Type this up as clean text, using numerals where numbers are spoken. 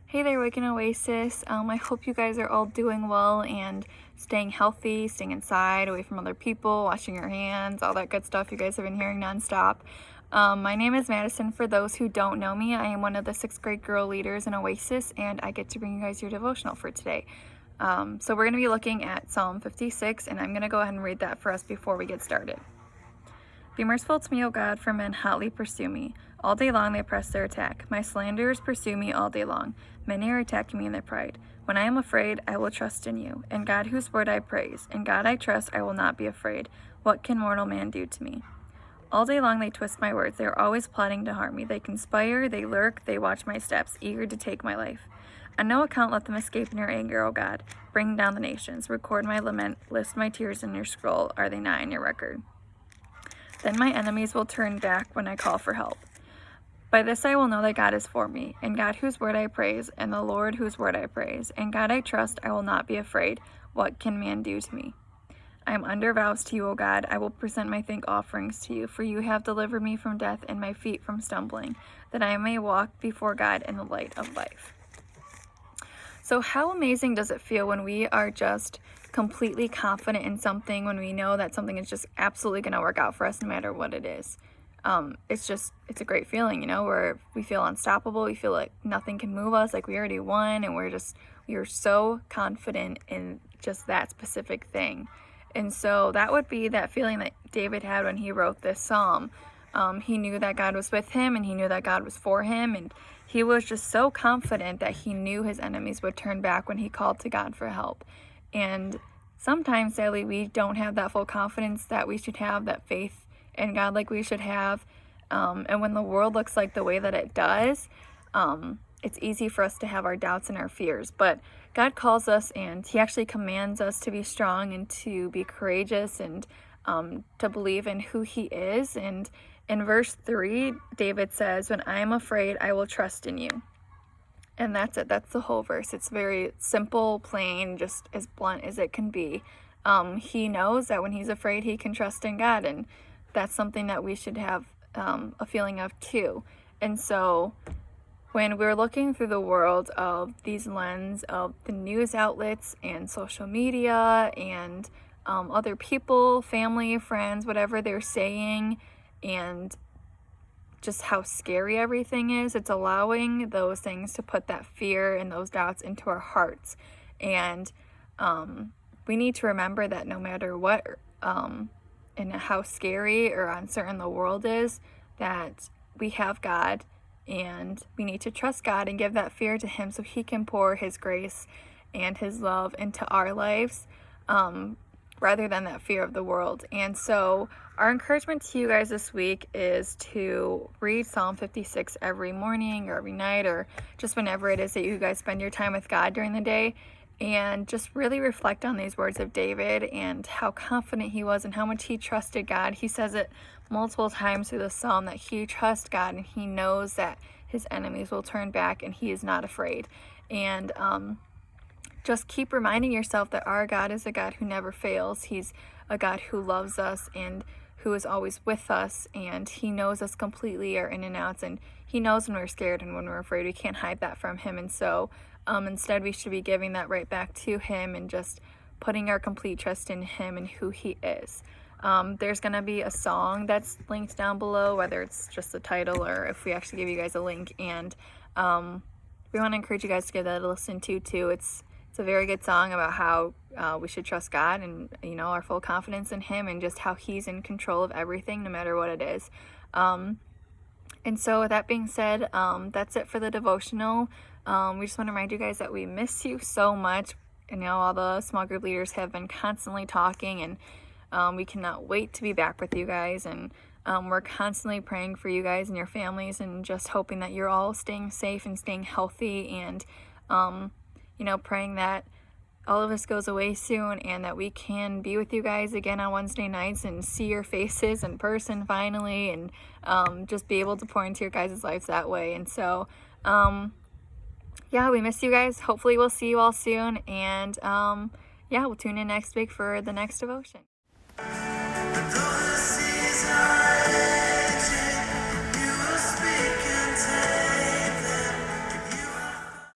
Hey there, Waking Oasis. I hope you guys are all doing well and staying healthy, staying inside, away from other people, washing your hands, all that good stuff you guys have been hearing nonstop. My name is Madison. For those who don't know me, I am one of the 6th grade girl leaders in Oasis, and I get to bring you guys your devotional for today. So we're going to be looking at Psalm 56, and I'm going to go ahead and read that for us before we get started. Be merciful to me, O God, for men hotly pursue me. All day long they press their attack. My slanderers pursue me all day long. Many are attacking me in their pride. When I am afraid, I will trust in you. In God whose word I praise. In God I trust, I will not be afraid. What can mortal man do to me? All day long they twist my words. They are always plotting to harm me. They conspire, they lurk, they watch my steps, eager to take my life. On no account let them escape in your anger, O God. Bring down the nations. Record my lament. List my tears in your scroll. Are they not in your record? Then my enemies will turn back when I call for help. By this I will know that God is for me, in God whose word I praise, and the Lord whose word I praise. In God I trust, I will not be afraid. What can man do to me? I am under vows to you, O God. I will present my thank offerings to you, for you have delivered me from death and my feet from stumbling, that I may walk before God in the light of life. So how amazing does it feel when we are just completely confident in something, when we know that something is just absolutely going to work out for us no matter what it is? It's a great feeling, where we feel unstoppable. We feel like nothing can move us, like we already won, and we are so confident in just that specific thing. And so that would be that feeling that David had when he wrote this psalm. He knew that God was with him, and he knew that God was for him, and he was just so confident that he knew his enemies would turn back when he called to God for help. And sometimes, sadly, we don't have that full confidence that we should have, that faith in God like we should have. And when the world looks like the way that it does, it's easy for us to have our doubts and our fears. But God calls us, and he actually commands us to be strong and to be courageous and to believe in who he is. And in verse 3, David says, when I am afraid, I will trust in you. And that's it. That's the whole verse. It's very simple, plain, just as blunt as it can be. He knows that when he's afraid, he can trust in God. And that's something that we should have a feeling of too. And so when we're looking through the world of these lens of the news outlets and social media and other people, family, friends, whatever they're saying, and just how scary everything is, it's allowing those things to put that fear and those doubts into our hearts. And we need to remember that no matter what and how scary or uncertain the world is, that we have God, and we need to trust God and give that fear to him so he can pour his grace and his love into our lives, rather than that fear of the world. And so our encouragement to you guys this week is to read Psalm 56 every morning or every night, or just whenever it is that you guys spend your time with God during the day, and just really reflect on these words of David and how confident he was and how much he trusted God. He says it multiple times through the psalm that he trusts God, and he knows that his enemies will turn back, and he is not afraid. And just keep reminding yourself that our God is a God who never fails. He's a God who loves us and who is always with us, and he knows us completely, our in and outs, and he knows when we're scared and when we're afraid. We can't hide that from him. And so instead we should be giving that right back to him and just putting our complete trust in him and who he is. There's going to be a song that's linked down below, whether it's just the title or if we actually give you guys a link. And we want to encourage you guys to give that a listen to too. It's a very good song about how we should trust God and, our full confidence in him, and just how he's in control of everything, no matter what it is. And so with that being said, that's it for the devotional. We just want to remind you guys that we miss you so much. All the small group leaders have been constantly talking, and we cannot wait to be back with you guys. And we're constantly praying for you guys and your families, and just hoping that you're all staying safe and staying healthy, and praying that all of this goes away soon, and that we can be with you guys again on Wednesday nights and see your faces in person finally, and just be able to pour into your guys' lives that way. And so we miss you guys. Hopefully we'll see you all soon, and we'll tune in next week for the next devotion.